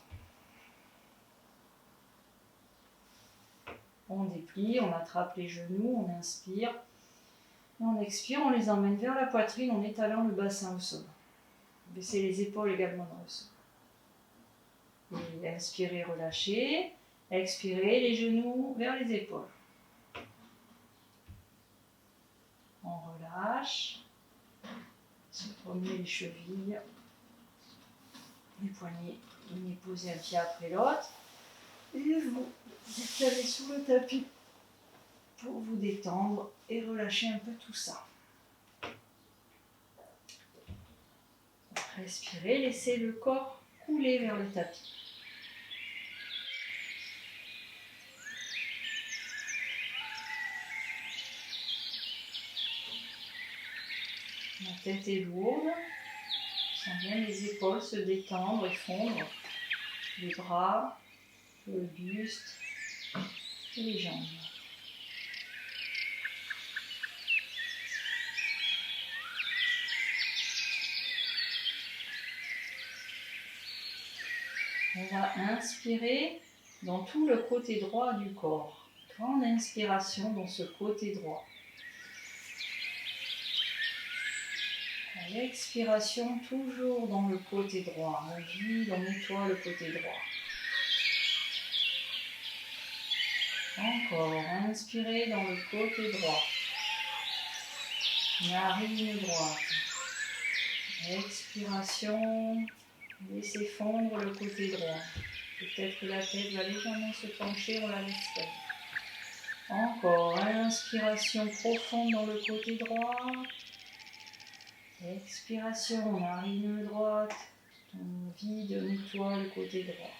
On déplie, on attrape les genoux, on inspire. Et on expire, on les emmène vers la poitrine en étalant le bassin au sol. Baissez les épaules également dans le sol. Et inspirez, relâchez. Expirez, les genoux vers les épaules. On relâche. Se promener les chevilles. Les poignets, venez poser un pied après l'autre. Et vous étalez sur le tapis pour vous détendre et relâcher un peu tout ça. Respirez, laissez le corps couler vers le tapis. La tête est lourde, je sens bien les épaules se détendre et fondre, les bras, le buste et les jambes. On va inspirer dans tout le côté droit du corps. Grande inspiration dans ce côté droit. À l'expiration, toujours dans le côté droit. On vide, on nettoie le côté droit. Encore, inspirez dans le côté droit. Narine droite. Expiration, laissez fondre le côté droit. Peut-être que la tête va légèrement se pencher, on la laisse faire. Encore, inspiration profonde dans le côté droit. Expiration, narine droite. On vide, nettoie le côté droit.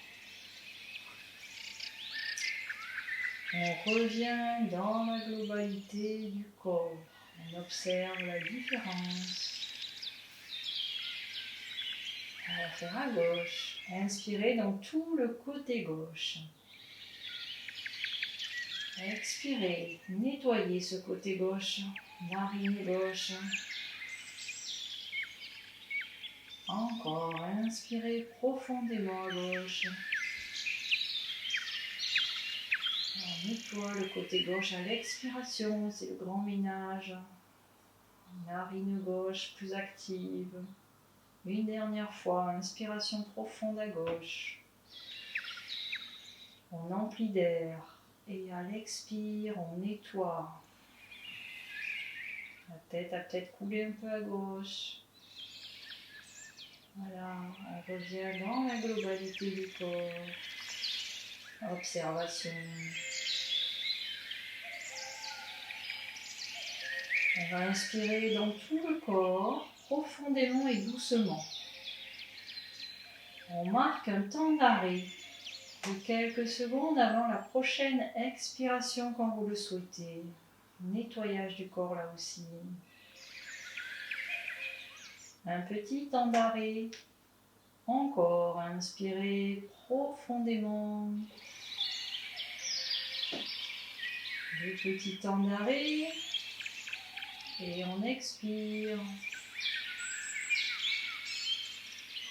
On revient dans la globalité du corps. On observe la différence. On va faire à gauche. Inspirez dans tout le côté gauche. Expirez. Nettoyez ce côté gauche. Narine gauche. Encore. Inspirez profondément à gauche. On nettoie le côté gauche à l'expiration. C'est le grand ménage. Narine gauche plus active. Une dernière fois, inspiration profonde à gauche. On emplit d'air et à l'expire, on nettoie. La tête a peut-être coulé un peu à gauche. Voilà, on revient dans la globalité du corps. Observation. On va inspirer dans tout le corps, profondément et doucement. On marque un temps d'arrêt de quelques secondes avant la prochaine expiration quand vous le souhaitez. Nettoyage du corps là aussi. Un petit temps d'arrêt. Encore, inspirez profondément. Deux petits temps d'arrêt. Et on expire.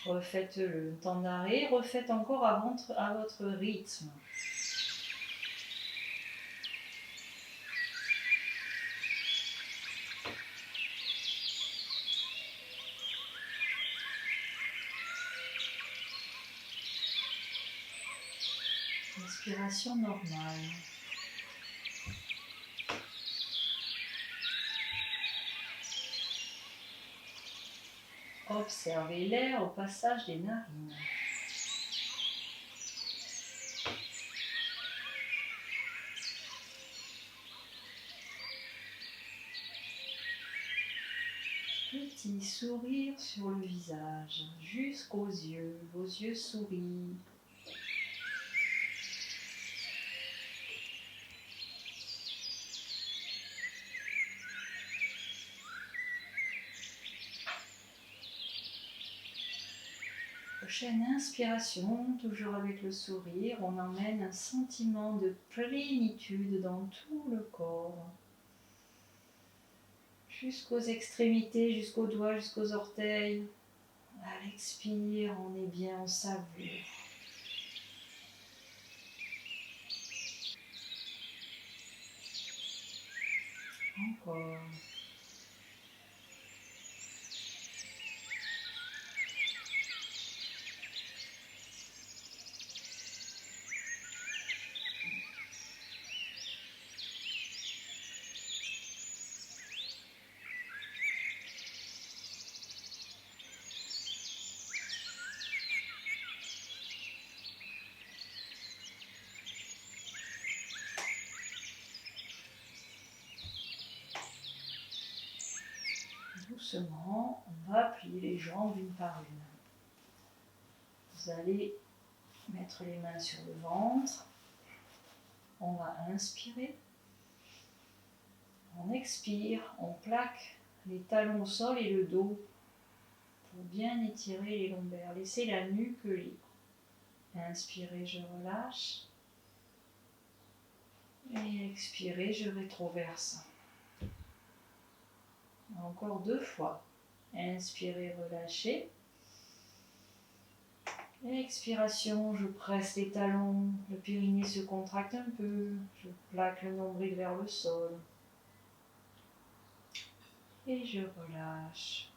Refaites le temps d'arrêt, refaites encore à votre rythme. Inspiration normale. Observez l'air au passage des narines. Petit sourire sur le visage, jusqu'aux yeux. Vos yeux sourient. Prochaine inspiration, toujours avec le sourire, on emmène un sentiment de plénitude dans tout le corps. Jusqu'aux extrémités, jusqu'aux doigts, jusqu'aux orteils. À l'expire, on est bien, on savoure. Encore. doucement, on va plier les jambes une par une. Vous allez mettre les mains sur le ventre. On va inspirer. On expire, on plaque les talons au sol et le dos pour bien étirer les lombaires. Laissez la nuque libre. Inspirez, je relâche. Et expirez, je rétroverse. Encore 2 fois. Inspirez, relâchez. Expiration, je presse les talons, le périnée se contracte un peu. Je plaque le nombril vers le sol. Et je relâche.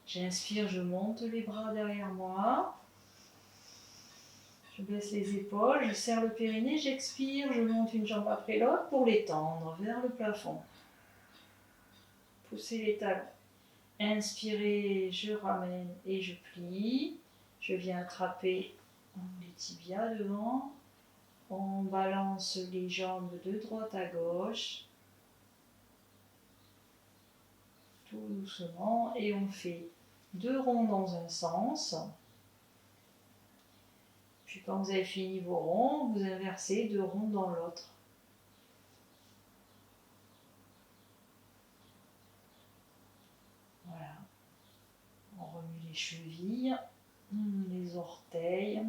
J'inspire, je monte les bras derrière moi. Je baisse les épaules, je serre le périnée, j'expire, je monte une jambe après l'autre pour l'étendre vers le plafond. Poussez les talons. Inspirez, je ramène et je plie. Je viens attraper les tibias devant. On balance les jambes de droite à gauche. Tout doucement. Et on fait 2 ronds dans un sens. Puis quand vous avez fini vos ronds, vous inversez 2 ronds dans l'autre. Voilà. On remue les chevilles, les orteils.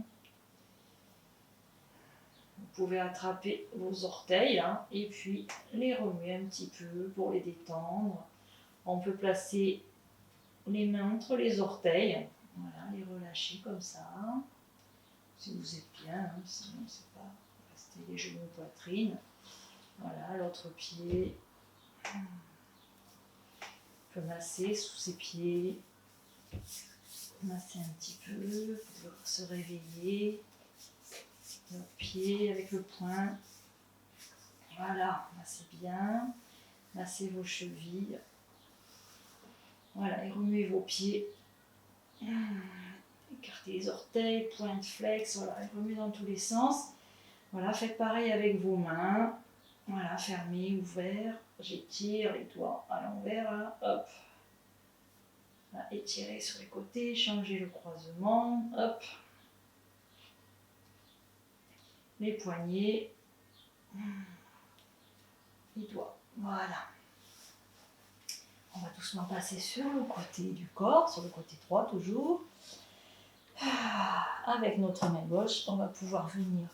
Vous pouvez attraper vos orteils et puis les remuer un petit peu pour les détendre. On peut placer les mains entre les orteils, voilà, les relâcher comme ça. Si vous êtes bien, sinon c'est pas rester les genoux poitrine. Voilà, l'autre pied. On peut masser sous ses pieds. Masser un petit peu pour se réveiller. Le pied avec le poing. Voilà, massez bien. Massez vos chevilles. Voilà, et remuez vos pieds. Écartez les orteils, pointe flex, voilà, et remuez dans tous les sens. Voilà, faites pareil avec vos mains. Voilà, fermez, ouvert. J'étire les doigts à l'envers, là, hop. Voilà, étirez sur les côtés, changez le croisement, hop. Les poignets. Les doigts, voilà. On va doucement passer sur le côté du corps, sur le côté droit toujours. Avec notre main gauche, on va pouvoir venir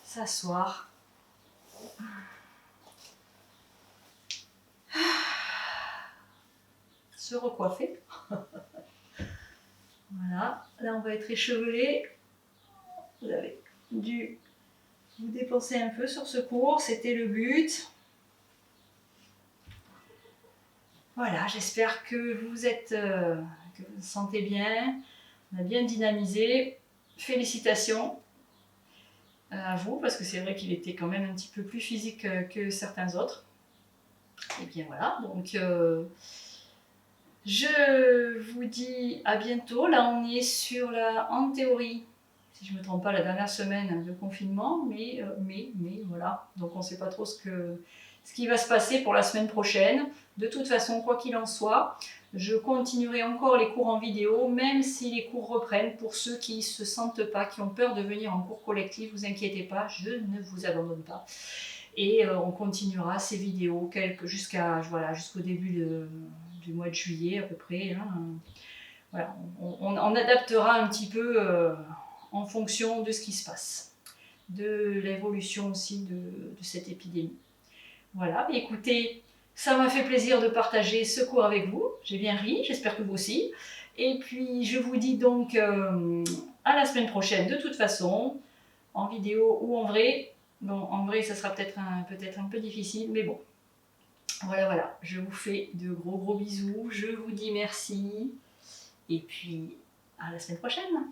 s'asseoir. Se recoiffer. Voilà, là on va être échevelé. Vous avez dû vous dépenser un peu sur ce cours, c'était le but. Voilà, j'espère que vous vous sentez bien. On a bien dynamisé. Félicitations à vous, parce que c'est vrai qu'il était quand même un petit peu plus physique que certains autres. Et bien voilà, donc je vous dis à bientôt. Là, on est sur en théorie, si je ne me trompe pas, la dernière semaine de confinement, mais voilà. Donc on ne sait pas trop ce qui va se passer pour la semaine prochaine. De toute façon, quoi qu'il en soit, je continuerai encore les cours en vidéo, même si les cours reprennent. Pour ceux qui ne se sentent pas, qui ont peur de venir en cours collectif, vous inquiétez pas, je ne vous abandonne pas. Et on continuera ces vidéos jusqu'au début du mois de juillet à peu près. Voilà, on adaptera un petit peu en fonction de ce qui se passe, de l'évolution aussi de cette épidémie. Voilà, écoutez, ça m'a fait plaisir de partager ce cours avec vous. J'ai bien ri, j'espère que vous aussi. Et puis je vous dis donc à la semaine prochaine de toute façon, en vidéo ou en vrai. Bon, en vrai, ça sera peut-être un peu difficile, mais bon. Voilà, je vous fais de gros bisous, je vous dis merci, et puis à la semaine prochaine.